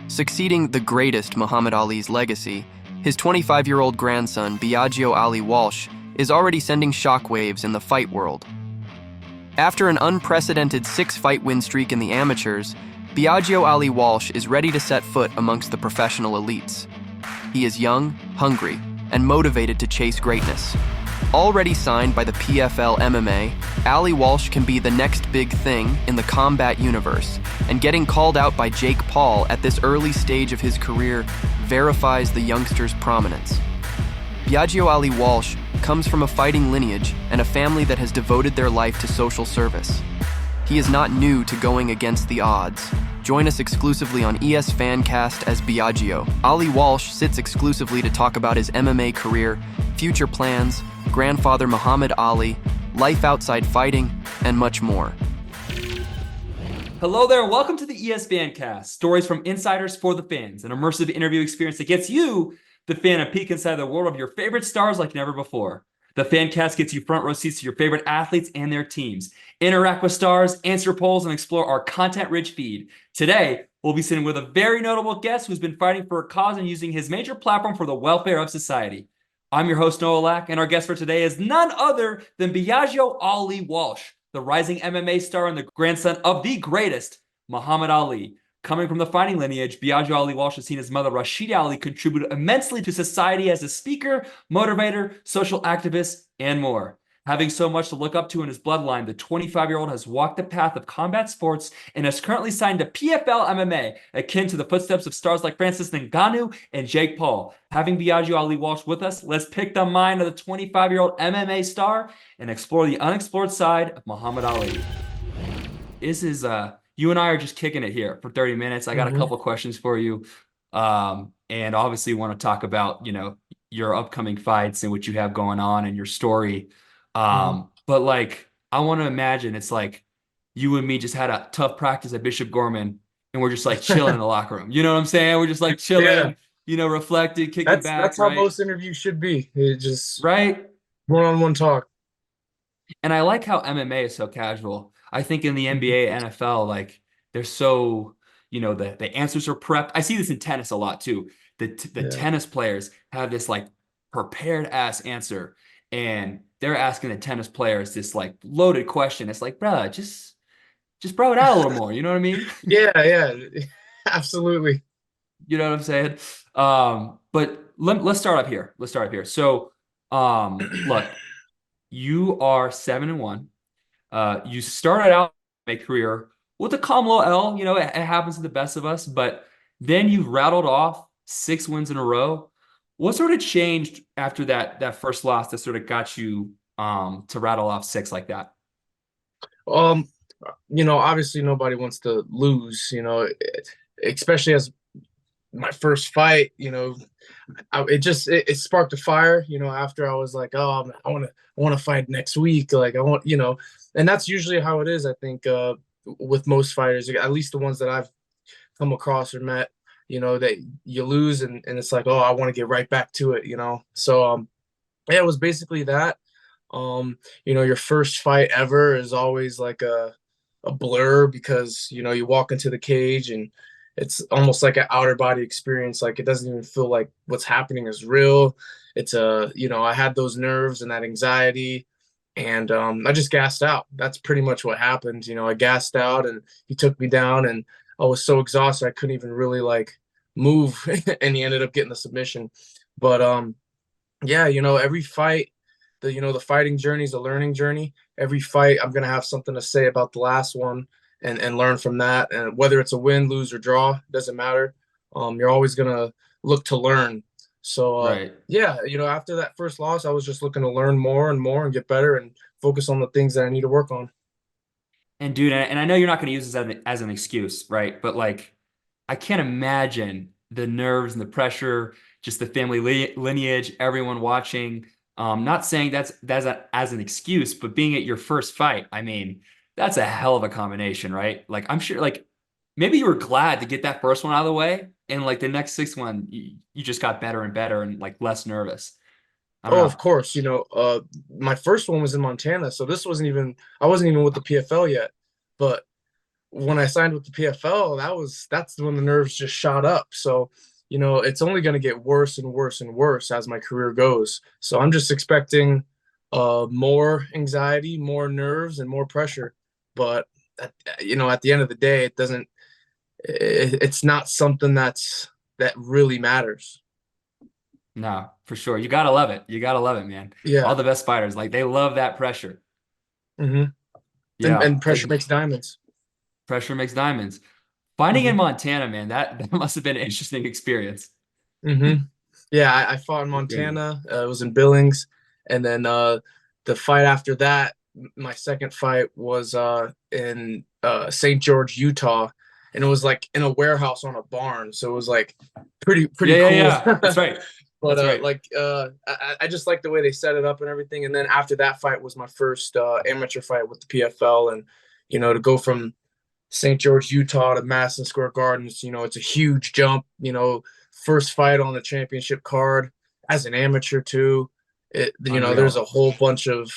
Succeeding the greatest Muhammad Ali's legacy, his 25-year-old grandson, Biaggio Ali Walsh, is already sending shockwaves in the fight world. After an unprecedented 6-fight win streak in the amateurs, Biaggios Ali Walsh is ready to set foot amongst the professional elites. He is young, hungry, and motivated to chase greatness. Already signed by the PFL MMA, Ali Walsh can be the next big thing in the combat universe, and getting called out by Jake Paul at this early stage of his career verifies the youngster's prominence. Biaggio Ali Walsh comes from a fighting lineage and a family that has devoted their life to social service. He is not new to going against the odds. Join us exclusively on ES Fancast as Biaggio. Ali Walsh sits exclusively to talk about his MMA career, future plans, grandfather Muhammad Ali, life outside fighting, and much more. Hello there, and welcome to the ES Fancast. Stories from insiders for the fans, an immersive interview experience that gets you, the fan, a peek inside the world of your favorite stars like never before. The Fancast gets you front row seats to your favorite athletes and their teams. Interact with stars, answer polls, and explore our content-rich feed. Today, we'll be sitting with a very notable guest who's been fighting for a cause and using his major platform for the welfare of society. I'm your host, Noah Lack, and our guest for today is none other than Biaggio Ali Walsh, the rising MMA star and the grandson of the greatest, Muhammad Ali. Coming from the fighting lineage, Biaggio Ali Walsh has seen his mother, Rashida Ali, contribute immensely to society as a speaker, motivator, social activist, and more. Having so much to look up to in his bloodline, the 25-year-old has walked the path of combat sports and has currently signed to PFL MMA, akin to the footsteps of stars like Francis Ngannou and Jake Paul. Having Biaggio Ali Walsh with us, let's pick the mind of the 25-year-old MMA star and explore the unexplored side of Muhammad Ali. This is you and I are just kicking it here for 30 minutes. I got a couple questions for you. And obviously want to talk about, your upcoming fights and what you have going on and your story. But like, I want to imagine it's like you and me just had a tough practice at Bishop Gorman and we're just like chilling in the locker room. You know what I'm saying? We're just like chilling, reflecting, kicking back. That's how most interviews should be. It just right. One-on-one talk. And I like how MMA is so casual. I think in the NBA, NFL, like they're so, the answers are prepped. I see this in tennis a lot too. The tennis players have this like prepared ass answer, and they're asking the tennis players this like loaded question. It's like, bro, just bro it out a little more. You know what I mean? Yeah, absolutely. You know what I'm saying? But let's start up here. So, look, you are 7-1. You started out a career with a calm low L. It happens to the best of us, but then you rattled off 6 wins in a row. What sort of changed after that first loss that sort of got you to rattle off 6 like that? Obviously nobody wants to lose, especially as my first fight, it sparked a fire, after I was like, oh, I want to fight next week. Like I want, and that's usually how it is. I think, with most fighters, at least the ones that I've come across or met, that you lose and it's like, oh, I want to get right back to it, So, yeah, it was basically that. Your first fight ever is always like a blur because, you walk into the cage and it's almost like an outer body experience. Like it doesn't even feel like what's happening is real. It's I had those nerves and that anxiety and I just gassed out. That's pretty much what happened. I gassed out and he took me down and I was so exhausted I couldn't even really like move and he ended up getting the submission. But yeah, every fight, the fighting journey is a learning journey. Every fight I'm gonna have something to say about the last one and learn from that. And whether it's a win, lose, or draw, doesn't matter. You're always gonna look to learn. So Right. yeah, after that first loss, I was just looking to learn more and more and get better and focus on the things that I need to work on. And dude, and I know you're not going to use this as an excuse, right? But like, I can't imagine the nerves and the pressure, just the family lineage, everyone watching. Not saying that's as an excuse, but being at your first fight, I mean, that's a hell of a combination, right? Like, I'm sure, like, maybe you were glad to get that first one out of the way, and like the next 6 one, you just got better and better and like less nervous. I don't Oh, know. of course. My first one was in Montana, so I wasn't even with the PFL yet. But when I signed with the PFL, that's when the nerves just shot up. So, it's only going to get worse and worse and worse as my career goes. So I'm just expecting more anxiety, more nerves, and more pressure. But at the end of the day, it's not something that really matters. No, for sure. You gotta love it. You gotta love it, man. Yeah. All the best fighters, like they love that pressure. hmm Yeah. And pressure makes diamonds. Pressure makes diamonds. Fighting in hmm Montana, man, that must have been an interesting experience. hmm Yeah, I fought in Montana. It was in Billings, and then the fight after that, my second fight was in St. George, Utah, and it was like in a warehouse on a barn. So it was like pretty Yeah, cool. yeah. That's right. But That's right. I just like the way they set it up and everything. And then after that fight was my first amateur fight with the PFL, and to go from St. George, Utah to Madison Square Gardens, it's a huge jump. First fight on the championship card as an amateur too. There's Unreal. a whole bunch of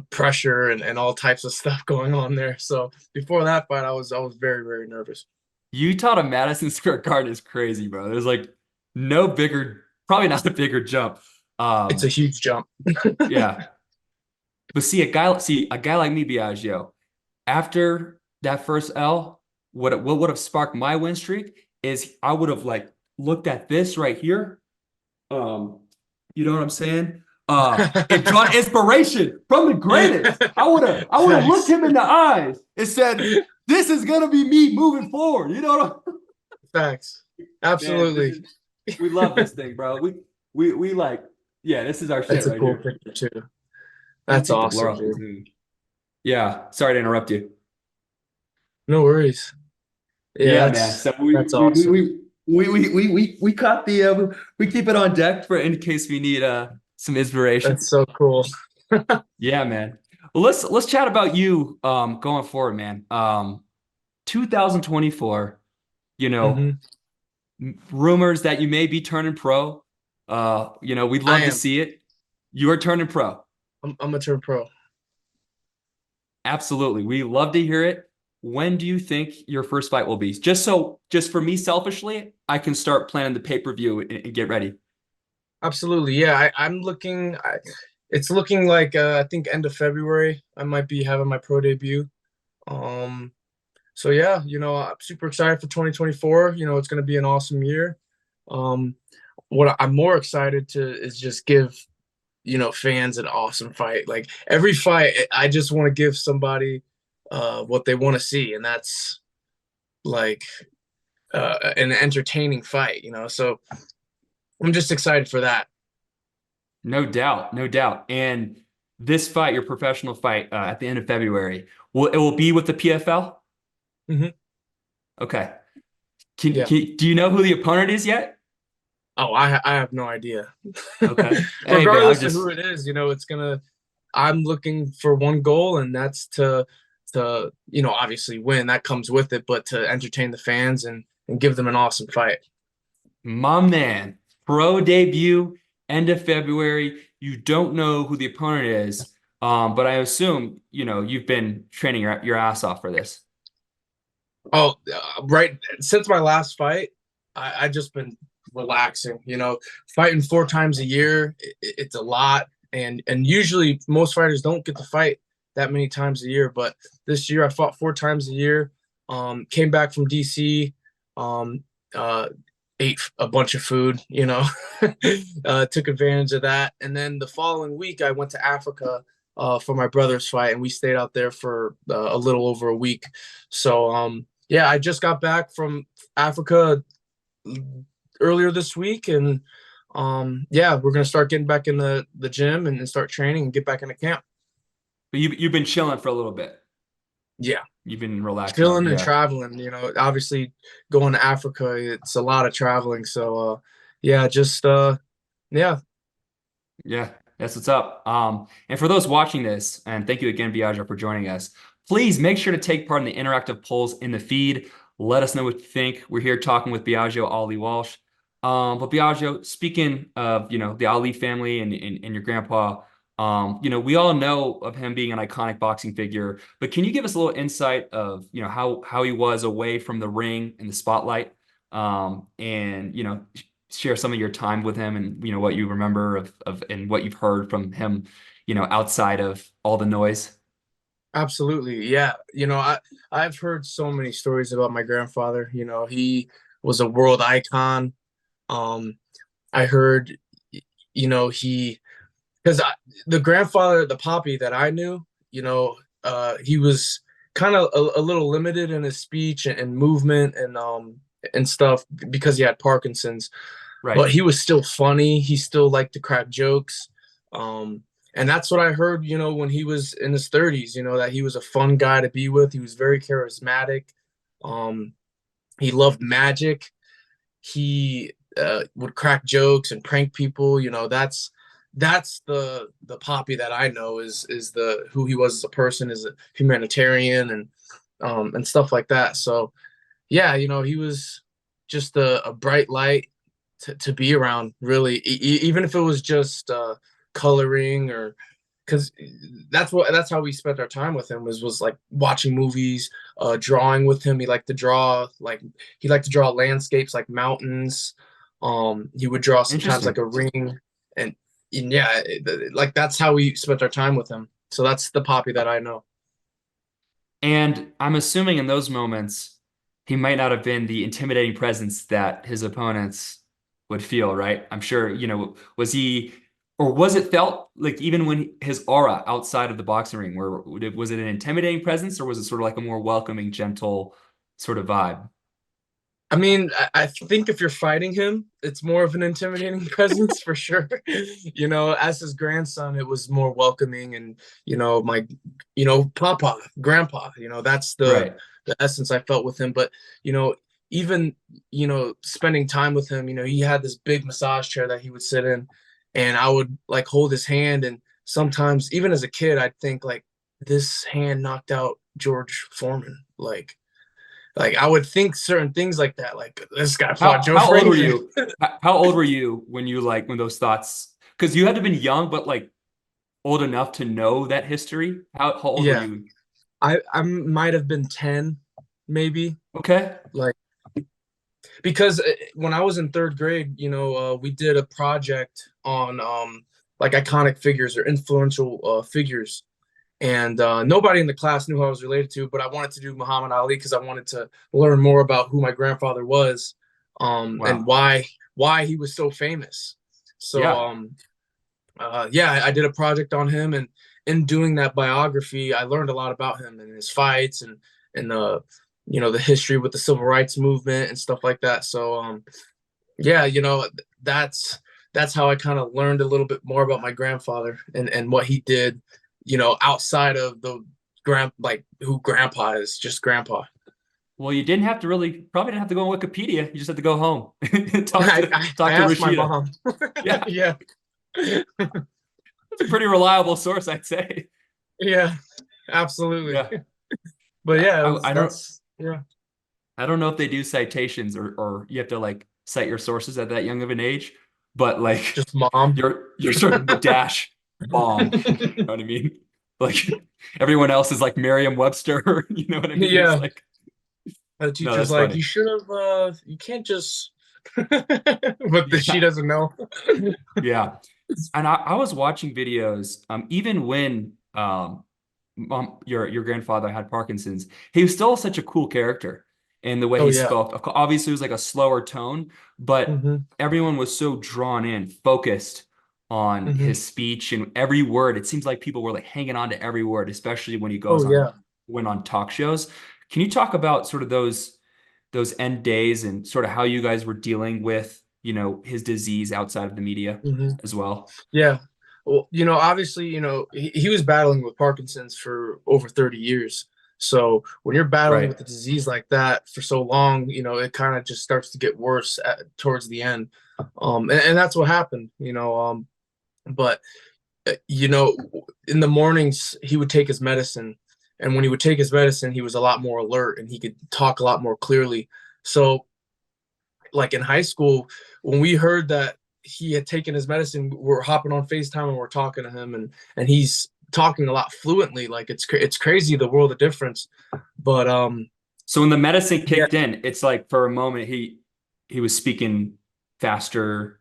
pressure and all types of stuff going on there. So before that fight, I was very, very nervous. Utah to Madison Square Garden is crazy, bro. There's like no bigger, probably not a bigger jump. It's a huge jump. Yeah. But see, a guy like me, Biaggio, after that first L, what would have sparked my win streak is I would have like looked at this right here. You know what I'm saying? And drawn inspiration from the greatest. I would have looked him in the eyes and said, "This is gonna be me moving forward." You know what I'm Facts. Absolutely. Man, we love this thing, bro. We like, yeah, this is our shit That's a right cool here. picture too. That's Take the blur awesome, off this dude. movie. Yeah, sorry to interrupt you. No worries. Yeah, Yeah, man. So that's awesome. we caught the we keep it on deck for in case we need some inspiration. That's so cool. Yeah, man. Well, let's chat about you going forward, man. 2024, hmm rumors that you may be turning pro. We'd I love to am. see it. You are turning pro. I'm a turn pro. Absolutely. We love to hear it. When do you think your first fight will be? Just for me selfishly, I can start planning the pay-per-view and get ready. Absolutely. Yeah, I'm looking. It's looking like I think end of February I might be having my pro debut. Um, so yeah, I'm super excited for 2024. It's going to be an awesome year. Um, what I'm more excited to is just give fans an awesome fight. Like every fight, I just want to give somebody what they want to see, and that's like an entertaining fight. So I'm just excited for that. No doubt, no doubt. And this fight, your professional fight, at the end of February, it will be with the PFL? hmm Okay. Yeah. Do you know who the opponent is yet? Oh, I have no idea. Okay. Hey, man, Regardless of who it is, I'm looking for one goal, and that's to obviously win. That comes with it, but to entertain the fans and give them an awesome fight. my man, pro debut, end of February. You don't know who the opponent is, but I assume, you've been training your ass off for this. Oh, right. Since my last fight, I just been relaxing. Fighting 4 times a year, it's a lot, and usually most fighters don't get to fight that many times a year. But this year, I fought 4 times a year. Came back from DC, um, ate a bunch of food. Took advantage of that, and then the following week, I went to Africa. For my brother's fight, and we stayed out there for a little over a week. So, yeah, I just got back from Africa earlier this week, and yeah, we're gonna start getting back in the gym and start training and get back into camp. But you've been chilling for a little bit. Yeah, You've been relaxing off, chilling and yeah. traveling. Obviously going to Africa, it's a lot of traveling. So, yeah, just yeah. Yeah, that's what's up. And for those watching this, and thank you again, Biagio, for joining us. Please make sure to take part in the interactive polls in the feed. Let us know what you think. We're here talking with Biagio Ali Walsh. But Biagio, speaking of the Ali family and your grandpa, We all know of him being an iconic boxing figure, but can you give us a little insight of, how he was away from the ring and the spotlight, and, share some of your time with him and, what you remember of and what you've heard from him, outside of all the noise? Absolutely. Yeah. I've heard so many stories about my grandfather. He was a world icon. Um, I heard, he, because the grandfather, the Poppy that I knew, he was kind of a little limited in his speech and movement and stuff because he had Parkinson's, but Right. he was still funny. He still liked to crack jokes. Um, and that's what I heard, when he was in his 30s, that he was a fun guy to be with. He was very charismatic. Um, he loved magic. He would crack jokes and prank people. That's the Poppy that I know is the who he was as a person, as a humanitarian and stuff like that. So yeah, he was just a bright light to be around, really, even if it was just coloring, or because that's how we spent our time with him, was like watching movies, drawing with him. He liked to draw landscapes like mountains. He would draw sometimes like Interesting. a ring, and yeah, like that's how we spent our time with him. So that's the Poppy that I know. And I'm assuming in those moments, he might not have been the intimidating presence that his opponents would feel, right? I'm sure, was he, or was it felt like even when his aura outside of the boxing ring, where was it an intimidating presence, or was it sort of like a more welcoming, gentle sort of vibe? I mean, I think if you're fighting him, it's more of an intimidating presence for sure. As his grandson, it was more welcoming, and my, Papa, Grandpa. That's the Right. the essence I felt with him. But even spending time with him, he had this big massage chair that he would sit in, and I would like hold his hand, and sometimes even as a kid, I'd think like this hand knocked out George Foreman, like I would think certain things like that, like this guy fought How Joe how old were Frazier. you? How old were you when when those thoughts? Because you had to have been young, but like old enough to know that history. How old were Yeah, you? I might have been 10, maybe. Okay. Like because when I was in third grade, we did a project on like iconic figures or influential figures, and nobody in the class knew who I was related to, but I wanted to do Muhammad Ali because I wanted to learn more about who my grandfather was, and Wow. why he was so famous. So Yeah. yeah, I did a project on him, and in doing that biography, I learned a lot about him and his fights, and the history with the civil rights movement and stuff like that. So yeah, that's that's how I kind of learned a little bit more about my grandfather and what he did, outside of the like who grandpa is, just grandpa. Well, you didn't have to probably didn't have to go on Wikipedia. You just had to go home, talk I, to I, I talk to asked my Rashida. mom. Yeah, Yeah, that's a pretty reliable source, I'd say. yeah, absolutely. Yeah. But yeah, I don't that's yeah. I don't know if they do citations, or you have to like cite your sources at that young of an age, but like Just mom. you're sort of dash bomb. You know what I mean? Like everyone else is like Merriam-Webster. You know what I mean? It's Yeah. like, The no, teacher's that's like, funny. you should have, you can't just, but she Yeah. doesn't know. Yeah. And I was watching videos, even when your grandfather had Parkinson's, he was still such a cool character in the way Oh he yeah. spoke. Obviously, it was like a slower tone, but Hmm. everyone was so drawn in, focused on Hmm. his speech and every word. It seems like people were like hanging on to every word, especially when he Oh yeah. went on talk shows. Can you talk about sort of those end days and sort of how you guys were dealing with, his disease outside of the media Hmm. as well? Yeah. Well, obviously, he was battling with Parkinson's for over 30 years. So when you're battling Right. with a disease like that for so long, it kind of just starts to get worse towards the end. And that's what happened, but you know, in the mornings he would take his medicine, and when he would take his medicine, he was a lot more alert and he could talk a lot more clearly. So, like in high school, when we heard that he had taken his medicine. We're hopping on FaceTime and we're talking to him, and he's talking a lot fluently. Like it's crazy the world of difference. But So when the medicine yeah, kicked in, it's like for a moment he was speaking faster.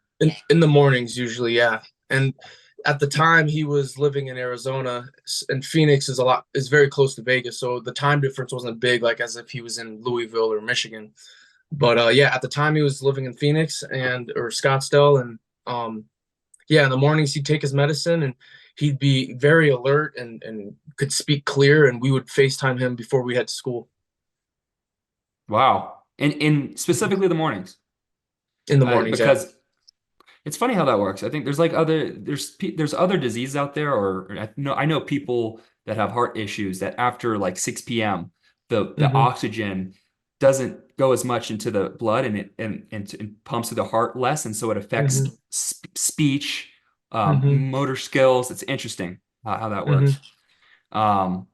in the mornings usually, yeah. And at the time he was living in Arizona, and Phoenix is very close to Vegas, so the time difference wasn't big, like as if he was in Louisville or Michigan. But yeah, at the time he was living in Phoenix and or Scottsdale, and yeah, in the mornings he'd take his medicine and he'd be very alert and could speak clear, and we would FaceTime him before we head to school Wow. In specifically the mornings. in the mornings. Yeah. Because it's funny how that works. I think there's like there's other diseases out there, or I know people that have heart issues that after like 6 p.m. the Hmm. oxygen doesn't go as much into the blood, and it pumps to the heart less, and so it affects Hmm. speech, Hmm. motor skills. It's interesting how that Hmm. works. Um,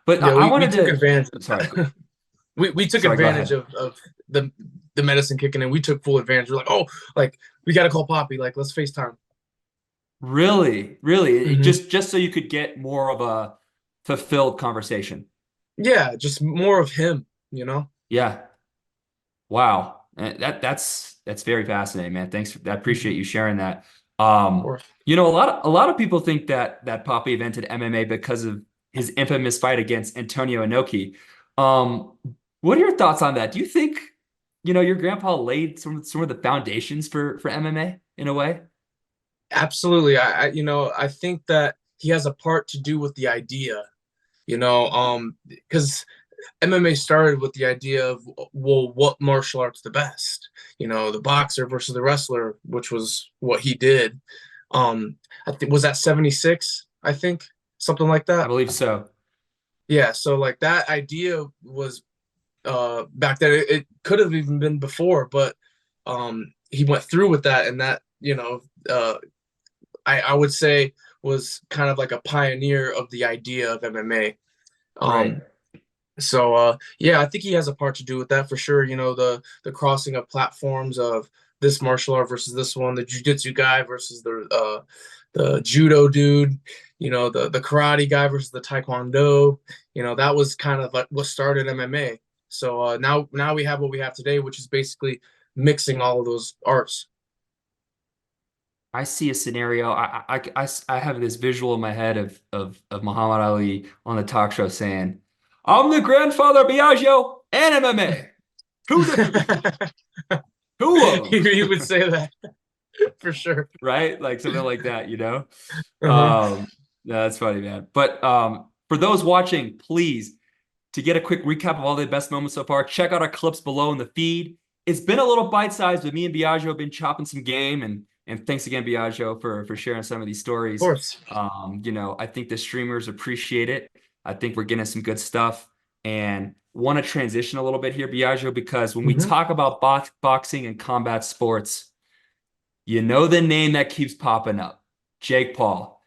but Yeah, I we wanted took to. advantage Sorry, of that. We took sorry. Go advantage ahead. of the the medicine kicking in. We took full advantage. We're like, oh, like we gotta call Poppy. Like, let's FaceTime. Really, really, Hmm. just so you could get more of a fulfilled conversation. Yeah, just more of him, you know? Yeah. Wow. That's very fascinating, man. Thanks. I appreciate Mhm. you sharing that. Or A lot of people think that Poppy invented MMA because of his infamous fight against Antonio Inoki. Um, what are your thoughts on that? Do you think, your grandpa laid some of the foundations for MMA in a way? absolutely. I think that he has a part to do with the idea, because MMA started with the idea of, well, what martial art's the best? The boxer versus the wrestler, which was what he did. I think was that 76, I think, something like I that. believe so. Yeah, so like that idea was back then. It could have even been before, but he went through with that, and that, I would say was kind of like a pioneer of the idea of MMA. Right. Um, So yeah, I think he has a part to do with that for sure. The crossing of platforms of this martial art versus this one, the jujitsu guy versus the judo dude, the karate guy versus the taekwondo. That was kind of like what started MMA. So now we have what we have today, which is basically mixing all of those arts. I see a scenario. I have this visual in my head of Muhammad Ali on the talk show saying, "I'm the grandfather of Biaggios and MMA. Two different, two of them." He would say that for sure. Right? Like something like that, you know? Uh-huh. No, that's funny, man. But for those watching, please, to get a quick recap of all the best moments so far, check out our clips below in the feed. It's been a little bite-sized, but me and Biagio have been chopping some game, and thanks again, Biagio, for sharing some of these Of stories. course. I think the streamers appreciate it. I think we're getting some good stuff, and want to transition a little bit here, Biagio, because when we Hmm. talk about boxing and combat sports, the name that keeps popping up, Jake Paul.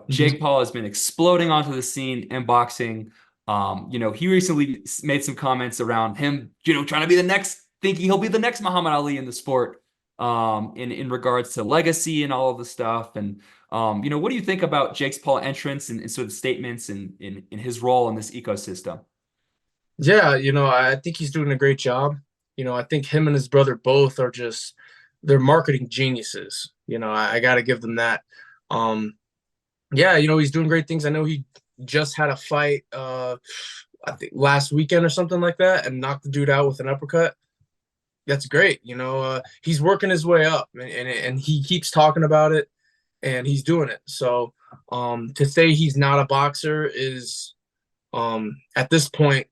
Jake Hmm. Paul has been exploding onto the scene in boxing. He recently made some comments around him, trying to be the next, thinking he'll be the next Muhammad Ali in the sport, in regards to legacy and all of the stuff. And what do you think about Jake's Paul entrance and sort of statements and in his role in this ecosystem? Yeah, I think he's doing a great job. I think him and his brother both are just they're marketing geniuses. I got to give them that. Um, yeah, he's doing great things. I know he just had a fight I think last weekend or something like that and knocked the dude out with an uppercut. That's great. He's working his way up, and he keeps talking about it and he's doing it. So, to say he's not a boxer is at this point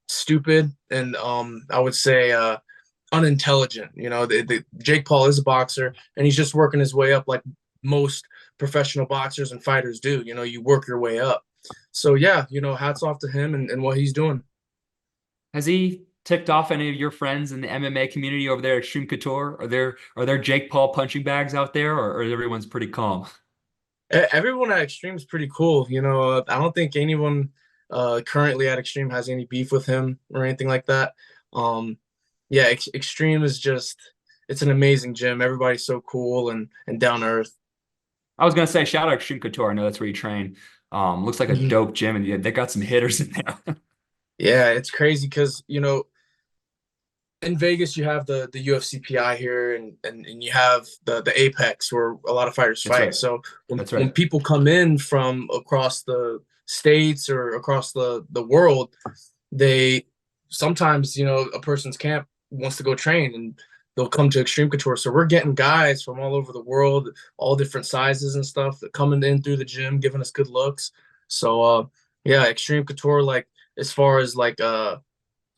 stupid, and I would say unintelligent. Jake Paul is a boxer and he's just working his way up like most professional boxers and fighters do. You work your way up. So yeah, hats off to him and what he's doing. Has he ticked off any of your friends in the MMA community over there at Extreme Couture? Are there Jake Paul punching bags out there, or everyone's pretty calm? Everyone at Extreme is pretty cool. I don't think anyone currently at Extreme has any beef with him or anything like that. Yeah, Extreme is just it's an amazing gym. Everybody's so cool and down to earth. I was gonna say shout out Extreme Couture. I know that's where you train. Looks like a Mhm. dope gym, and yeah, they got some hitters in there. Yeah, it's crazy because in Vegas you have the UFCPI here, and you have the Apex where a lot of fighters That's fight. right. So when That's when right. people come in from across the states or across the world, they sometimes a person's camp wants to go train and they'll come to Extreme Couture. So we're getting guys from all over the world, all different sizes and stuff that coming in through the gym, giving us good looks. So yeah, Extreme Couture, like as far as like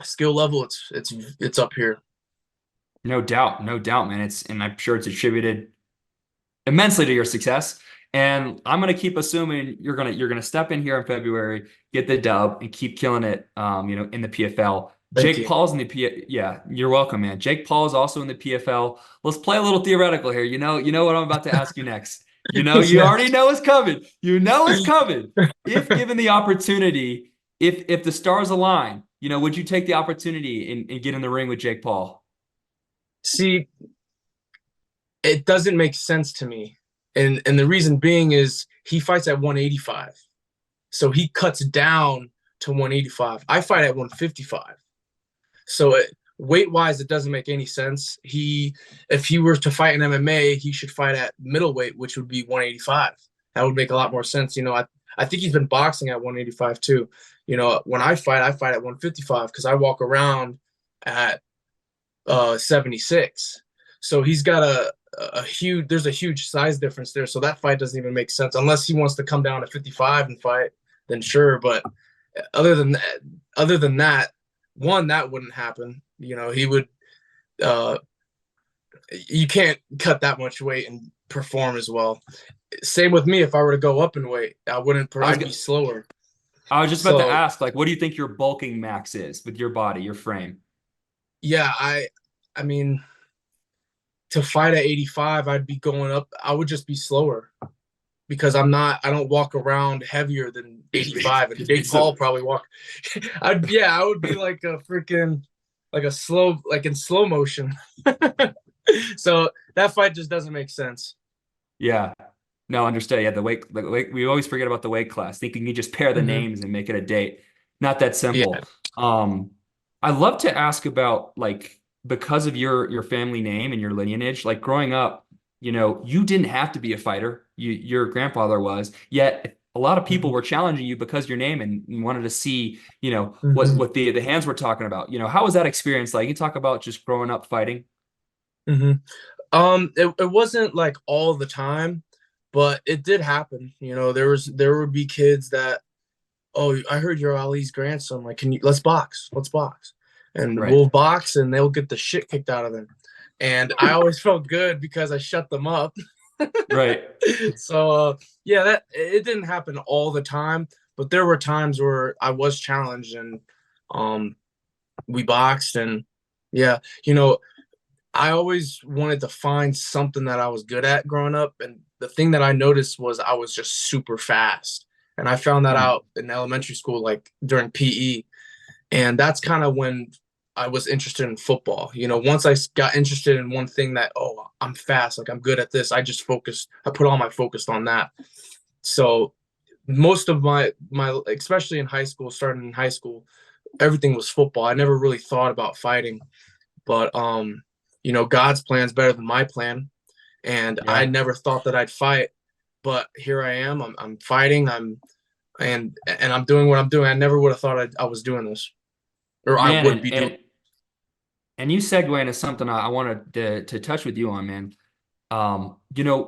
skill level, it's up here. No doubt, man. And I'm sure it's attributed immensely to your success. And I'm gonna keep assuming you're gonna step in here in February, get the dub, and keep killing it. In the PFL. Thank Jake you. Paul's in the P. Yeah, you're welcome, man. Jake Paul is also in the PFL. Let's play a little theoretical here. You know what I'm about to ask you next. You Yeah. already know it's coming. You know it's coming. If given the opportunity, if the stars align, would you take the opportunity and get in the ring with Jake Paul? See, it doesn't make sense to me. And the reason being is he fights at 185. So he cuts down to 185. I fight at 155. So weight wise, it doesn't make any sense. If he were to fight in MMA, he should fight at middleweight, which would be 185. That would make a lot more sense. I think he's been boxing at 185 too. When I fight at 155 because I walk around at 76. So he's got there's a huge size difference there. So that fight doesn't even make sense unless he wants to come down to 55 and fight, then sure. But other than that, other than that, one, that wouldn't happen. He would uh you can't cut that much weight and perform as well. Same with me. If I were to go up in weight, I was I'd be slower. I was just about to So ask, like, what do you think your bulking max is with your body, your frame? yeah, I mean, to fight at 85, I'd be going up. I would just be slower because I don't walk around heavier than 85. And Jake Paul probably walk. I would be like a freaking, like in slow motion. So that fight just doesn't make sense. Yeah. No, understood. Yeah, the weight, we always forget about the weight class, thinking you just pair the Hmm. names and make it a date. Not that Yeah. simple. Um, I'd love to ask about like because of your family name and your lineage, like growing up, you didn't have to be a fighter. Your grandfather was, yet a lot of people Hmm. were challenging you because your name and wanted to see, what Hmm. what the hands were talking about. How was that experience like? You talk about just growing up fighting. Hmm. It wasn't like all the time, but it did happen. There would be kids that, oh, I heard you're Ali's grandson. Like, let's box. Let's box. And Right. we'll box and they'll get the shit kicked out of them. And I always felt good because I shut them up. Right. So, yeah, that it didn't happen all the time, but there were times where I was challenged and um, we boxed. And yeah, I always wanted to find something that I was good at growing up. And the thing that I noticed was I was just super fast. And I found that Mm. out in elementary school, like during PE. And that's kind of when I was interested in football. Once I got interested in one thing that, oh, I'm fast, like I'm good at this, I put all my focus on that. So most of my especially in high school, starting in high school, everything was football. I never really thought about fighting, but God's plan is better than my plan, and I Yeah. never thought that I'd fight, but here I am. I'm fighting. And I'm doing what I'm doing. I never would have thought I was doing this, or I Man, would and be doing. and you segue into something I wanted to touch with you on, man.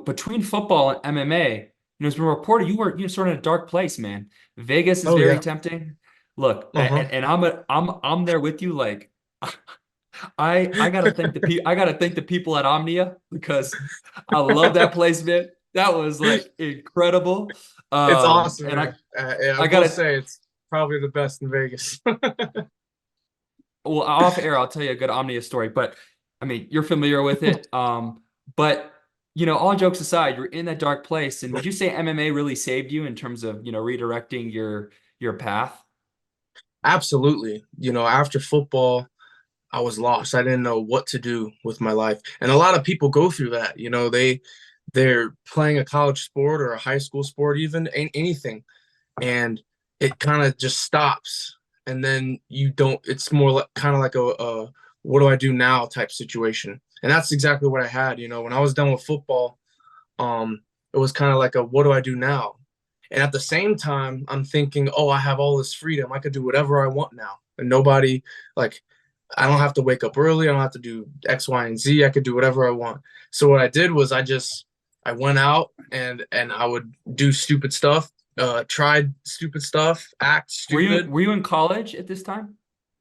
Between football and MMA, it's been reported you're sort of in a dark place, man. Vegas is Oh very yeah. tempting. Look, Uh-huh. and I'm there with you. Like, I gotta thank the people at Omnia because I love that place, man. That was like incredible. It's awesome, And man. Yeah, I I will gotta say it's probably the best in Vegas. well, off air, I'll tell you a good Omnia story, but I mean, you're familiar with it. But all jokes aside, you're in that dark place, and would you say MMA really saved you in terms of redirecting your path? Absolutely. After football, I was lost. I didn't know what to do with my life. And a lot of people go through that. They're playing a college sport or a high school sport, even anything, and it kind of just stops. And then you don't. It's more like kind of like a what do I do now type situation. And that's exactly what I had. When I was done with football, it was kind of like a what do I do now? And at the same time, I'm thinking, oh, I have all this freedom. I could do whatever I want now, and nobody like I don't have to wake up early. I don't have to do X, Y, and Z. I could do whatever I want. So what I did was I went out and I would do stupid stuff, tried stupid stuff, act stupid. Were you in college at this time?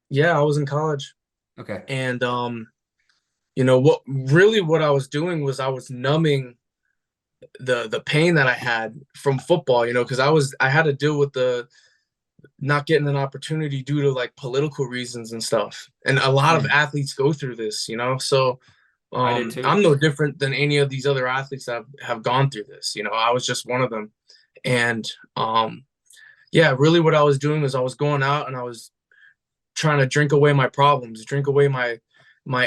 Yeah, I was in college. Okay. And what I was doing was I was numbing the pain that I had from football, because I had to deal with the not getting an opportunity due to like political reasons and stuff. And a lot of athletes go through this, so I did too. I'm no different than any of these other athletes that have gone through this. I was just one of them. And yeah, really what I was doing was I was going out and I was trying to drink away my problems, drink away my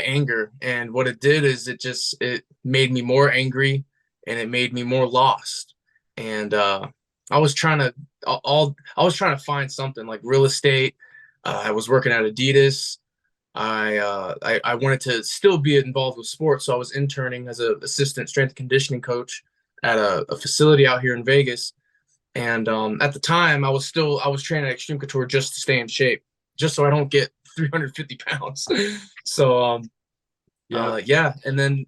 anger. And what it did is it made me more angry and it made me more lost. And I was trying to find something like real estate. I was working at Adidas. I wanted to still be involved with sports, so I was interning as an assistant strength and conditioning coach at a facility out here in Vegas. And at the time, I was training at Extreme Couture just to stay in shape, just so I don't get 350 pounds. So yeah. And then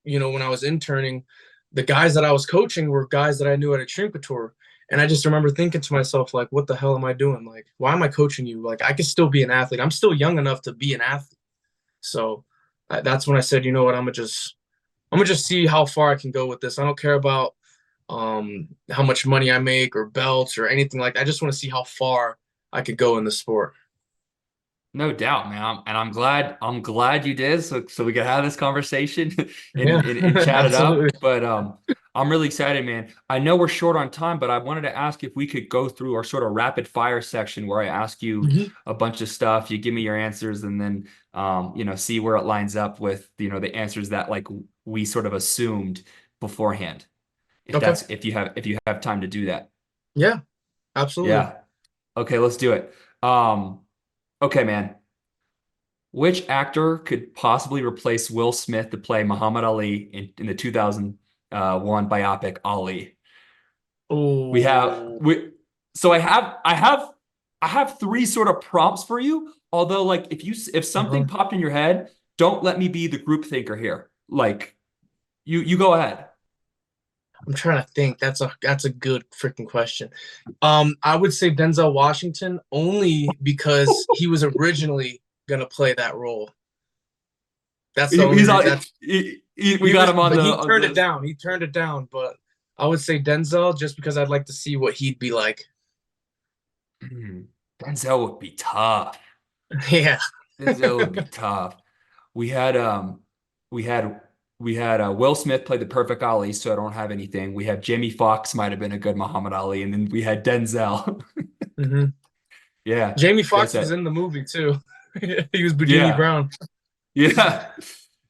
when I was interning, the guys that I was coaching were guys that I knew at Extreme Couture. And I just remember thinking to myself, like, what the hell am I doing? Like, why am I coaching you? Like, I could still be an athlete. I'm still young enough to be an athlete. So that's when I said, you know what, I'm gonna just see how far I can go with this. I don't care about how much money I make or belts or anything like that. I just want to see how far I could go in the sport. No doubt, man. I'm glad you did, so we could have this conversation Yeah, and chat it up. absolutely. But I'm really excited, man. I know we're short on time, but I wanted to ask if we could go through our sort of rapid fire section where I ask you Mhm. a bunch of stuff, you give me your answers, and then see where it lines up with the answers that like we sort of assumed beforehand. Okay. If you have time to do that. Yeah, absolutely. Yeah. Okay, let's do it. Okay, man. Which actor could possibly replace Will Smith to play Muhammad Ali in the 2001 biopic Ali? We have Oh. we so I have three sort of prompts for you. Although, like, if something Uh-huh. popped in your head, don't let me be the group thinker here. Like, you go ahead. I'm trying to think. That's a good freaking question. I would say Denzel Washington only because he was originally gonna play that role. That's the only He's reason. on. That's We he got was, him on but the he on turned it this. down. He turned it down. But I would say Denzel just because I'd like to see what he'd be like. Denzel would be tough. Yeah. Denzel would be tough. We had we had Will Smith play the perfect Ali, so I don't have anything. We had Jamie Foxx might have been a good Muhammad Ali, and then we had Denzel. hmm Yeah, Jamie that's Foxx was it. in the movie too. He was Virginia Yeah, Brown. yeah.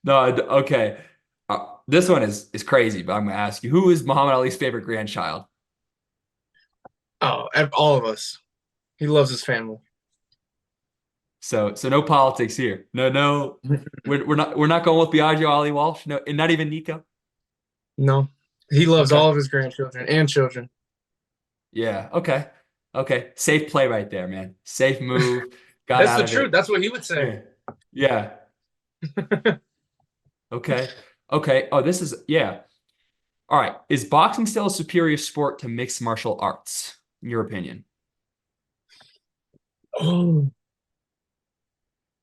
No, okay. This one is crazy, but I'm gonna ask you, who is Muhammad Ali's favorite grandchild? Oh, all of us. He loves his family. So no politics here. No, we're not going with Biagio Ali Walsh. No, and not even Nico. No, he loves Okay. all of his grandchildren and children. Yeah. Okay. Okay. Safe play right there, man. Safe move. Got That's out the of truth. it. That's what he would say. Yeah. Yeah. Okay. Okay. Oh, this is yeah. All right. Is boxing still a superior sport to mixed martial arts, in your opinion? Oh,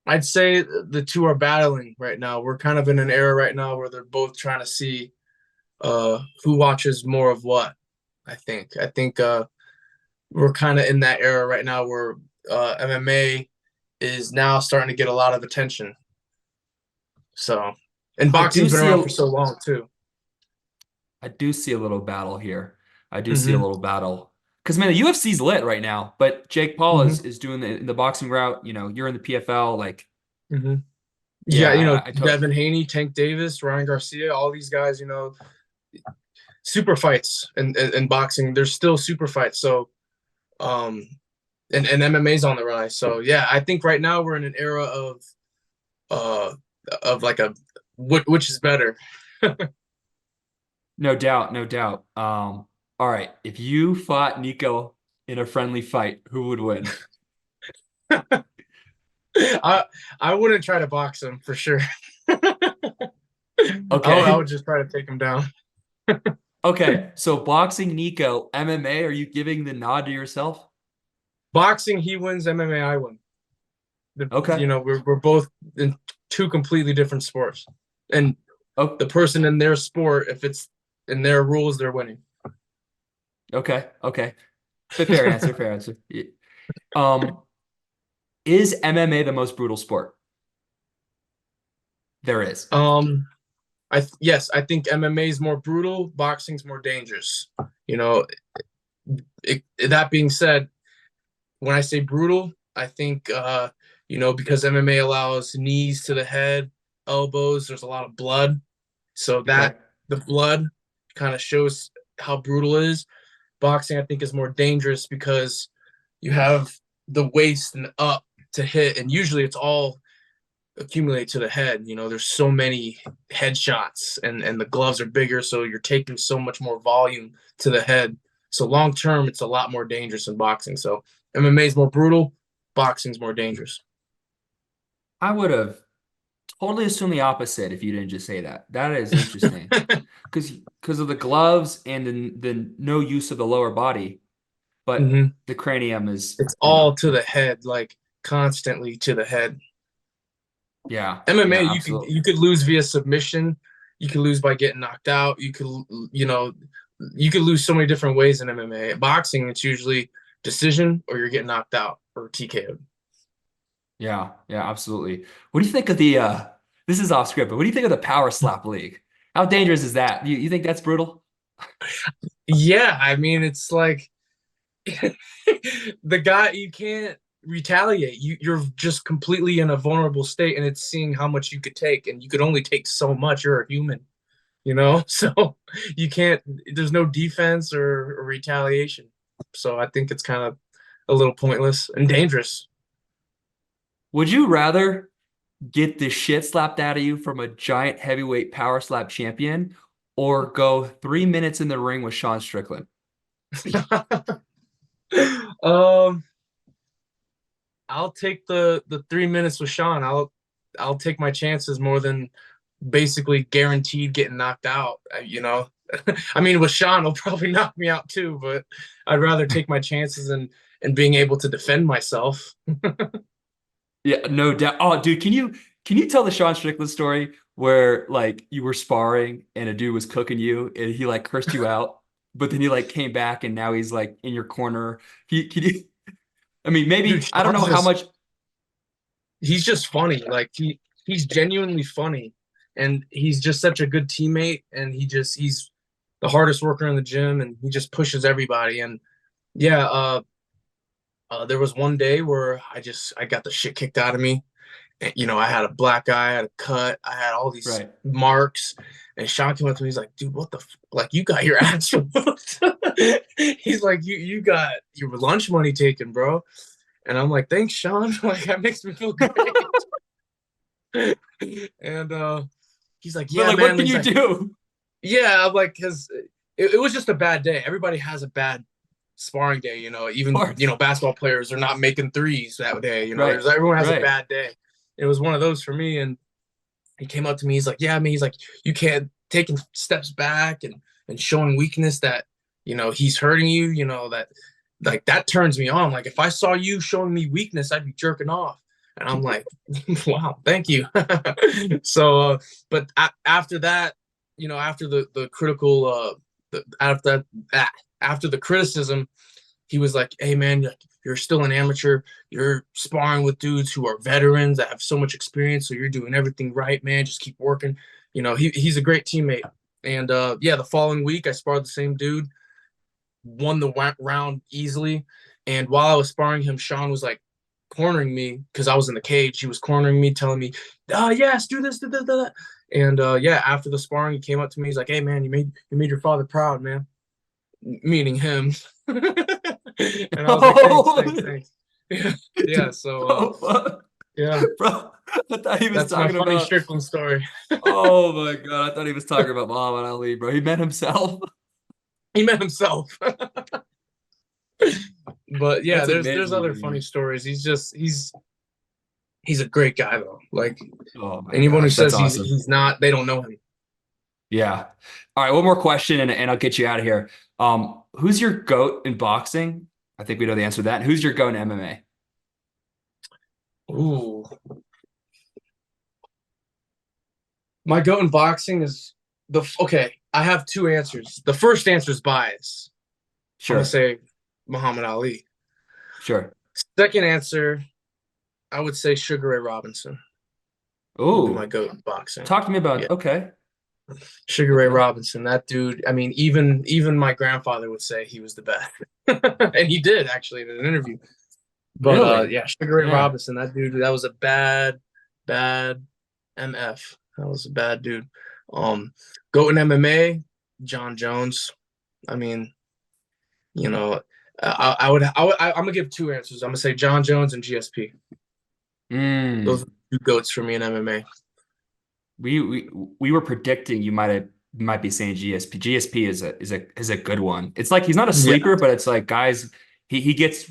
I'd say the two are battling right now. We're kind of in an era right now where they're both trying to see who watches more of what. I think we're kind of in that era right now where MMA is now starting to get a lot of attention. So, and I do boxing's been see around a for so long too. I do see a little battle here. I do see a hmm little battle. Because man, the UFC's lit right now, but Jake Paul hmm is doing the boxing route. You're in the PFL. Like, hmm Yeah, Yeah, I totally. Devin Haney, Tank Davis, Ryan Garcia, all these guys, super fights in boxing. There's still super fights. So, um, and MMA's on the rise. So yeah, I think right now we're in an era uh like which is better. No doubt, no doubt. All right. If you fought Nico in a friendly fight, who would win? I I wouldn't try to box him for sure. I would Okay. just try to take him down. Okay. So boxing Nico, MMA, are you giving the nod to yourself? Boxing, he wins. MMA, I win. Okay. We're both in two completely different sports, and Oh, the person in their sport, if it's in their rules, they're winning. okay. Okay. Fair answer, fair answer. Yeah. Um, is MMA the most brutal sport? There is. Um, yes, I think MMA is more brutal. Boxing's more dangerous. You know, that being said, when I say brutal, I think because MMA allows knees to the head, elbows. There's a lot of blood, so Okay. that the blood kind of shows how brutal it is. Boxing, I think, is more dangerous because you have the waist and up to hit, and usually it's all accumulate to the head. There's so many headshots, and the gloves are bigger, so you're taking so much more volume to the head. So long term, it's a lot more dangerous in boxing. So MMA is more brutal, boxing's more dangerous. I would have totally assumed the opposite if you didn't just say that. That is interesting. Because of the gloves and the no use of the lower body, but Hmm. the cranium is, It's all to the head, like constantly to the head. yeah, MMA, yeah, you could absolutely. you could lose via submission. You could lose by getting knocked out. You could lose so many different ways in MMA. Boxing, it's usually decision or you're getting knocked out or TKO. Yeah, yeah, absolutely. What do you think of the this is off script, but what do you think of the power slap league? How dangerous is that? You think that's brutal? Yeah, I mean, it's like the guy, you can't retaliate. You're just completely in a vulnerable state, and it's seeing how much you could take, and you could only take so much. You're a human. So you can't. There's no defense or retaliation. So I think it's kind of a little pointless and dangerous. Would you rather get the shit slapped out of you from a giant heavyweight power slap champion or go 3 minutes in the ring with Sean Strickland? um, I'll take the 3 minutes with Sean. I'll take my chances more than basically guaranteed getting knocked out. I mean, with Sean, he'll probably knock me out too, but I'd rather take my chances and being able to defend myself. Yeah, no doubt. Oh, dude, can you tell the Sean Strickland story where like you were sparring and a dude was cooking you and he like cursed you out, but then he like came back and now he's like in your corner. Can you, I mean, Dude, maybe I don't know how much. he's just funny. Like he's genuinely funny, and he's just such a good teammate, and he's the hardest worker in the gym, and he just pushes everybody. And yeah, there was one day where I got the shit kicked out of me. And, I had a black eye, I had a cut, I had all these Right. marks. And Sean came up to me, he's like, dude, what the like you got your ass whooped. He's like, you got your lunch money taken, bro. And I'm like, thanks, Sean. Like that makes me feel great. And he's like, But yeah, like, what man. can He's you like, do? yeah, I'm like, because it was just a bad day. Everybody has a bad sparring day, Of even course. basketball players are not making threes that day. Right. There's everyone has a Right. bad day. It was one of those for me. And he came up to me, he's like, yeah, I mean, he's like, you can't taking steps back and showing weakness that he's hurting you, that like that turns me on. Like if I saw you showing me weakness, I'd be jerking off. And I'm like, wow, thank you. So but after that, after the critical after that after the criticism, he was like, hey man, you're still an amateur. You're sparring with dudes who are veterans that have so much experience. So you're doing everything right, man. Just keep working. He's a great teammate. And yeah, the following week I sparred the same dude, won the round easily. And while I was sparring him, Sean was like cornering me because I was in the cage. He was cornering me, telling me, yes, do this, da. And yeah, after the sparring, he came up to me. He's like, "Hey, man, you made your father proud, man." Meaning him. And I was like, thanks. Yeah. So yeah, Bro, I thought he was that's my talking funny about. Strickland story. Oh my God, I thought he was talking about Muhammad Ali, bro. He met himself. He met himself. But yeah, That's there's amazing, other funny man. stories. He's a great guy though. Like Oh my anyone who gosh, that's says awesome. he's not, they don't know him. Yeah. All right, one more question and I'll get you out of here. Who's your GOAT in boxing? I think we know the answer to that. And who's your GOAT in MMA? Ooh. My goat in boxing is okay. I have two answers. The first answer is bias. I'm gonna Sure. say Muhammad Ali. Sure. Second answer, I would say Sugar Ray Robinson would be my Ooh, goat in boxing. talk to me Yeah, about, okay. Sugar Ray Okay. Robinson. That dude. I mean, even my grandfather would say he was the best, and he did actually in an interview. But Really? yeah, Sugar Ray Yeah. Robinson. That dude. That was a bad MF. That was a bad dude. Goat in MMA, John Jones. I mean, you know, I'm gonna give two answers. I'm gonna say John Jones and GSP. Those Mm. are two goats for me in MMA. We we we were predicting you might be saying GSP. GSP is a good one. It's like he's not a Yeah. sleeper, but it's like guys, he gets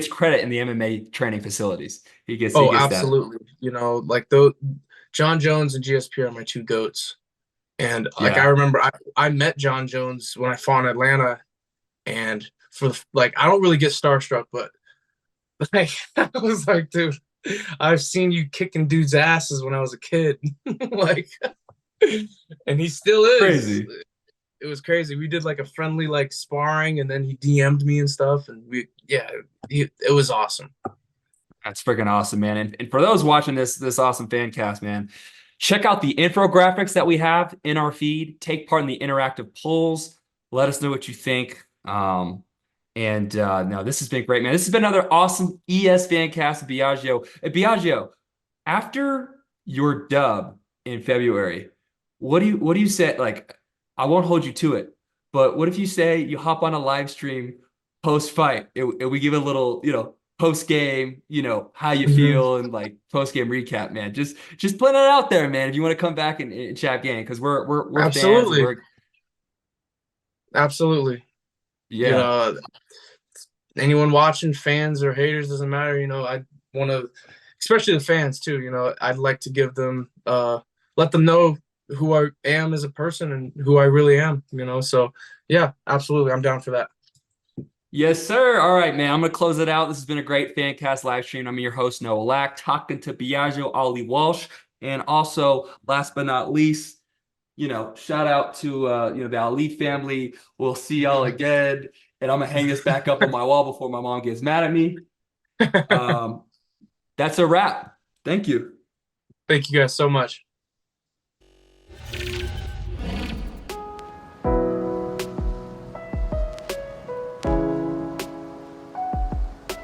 credit in the MMA training facilities. He Oh, gets that. absolutely. Like those John Jones and GSP are my two goats. And like I Yeah. remember I met John Jones when I fought in Atlanta, and like I don't really get starstruck, but like I was like, dude, I've seen you kicking dudes' asses when I was a kid. Like, and he still is. Crazy. It was crazy. We did like a friendly like sparring, and then he DM'd me and stuff, and it was awesome. That's freaking awesome, man. And for those watching this awesome fan cast, man, check out the infographics that we have in our feed. Take part in the interactive polls. Let us know what you think. And no, this has been great, man. This has been another awesome ES Fancast with Biaggio. Hey, Biagio, after your dub in February, what do you say? Like, I won't hold you to it, but what if you say you hop on a live stream post fight and we give a little, post game, how you Mhm. feel and like post game recap, man. Just put it out there, man. If you want to come back and chat game, because we're fans and Absolutely, we're absolutely. You yeah. know, anyone watching, fans or haters, doesn't matter. I want to, especially the fans too. I'd like to give them, let them know who I am as a person and who I really am. So yeah, absolutely, I'm down for that. Yes, sir. All right, man. I'm gonna close it out. This has been a great Fancast live stream. I'm your host, Noah Lack, talking to Biagio Ali Walsh. And also, last but not least, shout out to the Ali family. We'll see y'all again. And I'm gonna hang this back up on my wall before my mom gets mad at me. Um, that's a wrap. Thank you. Thank you guys so much.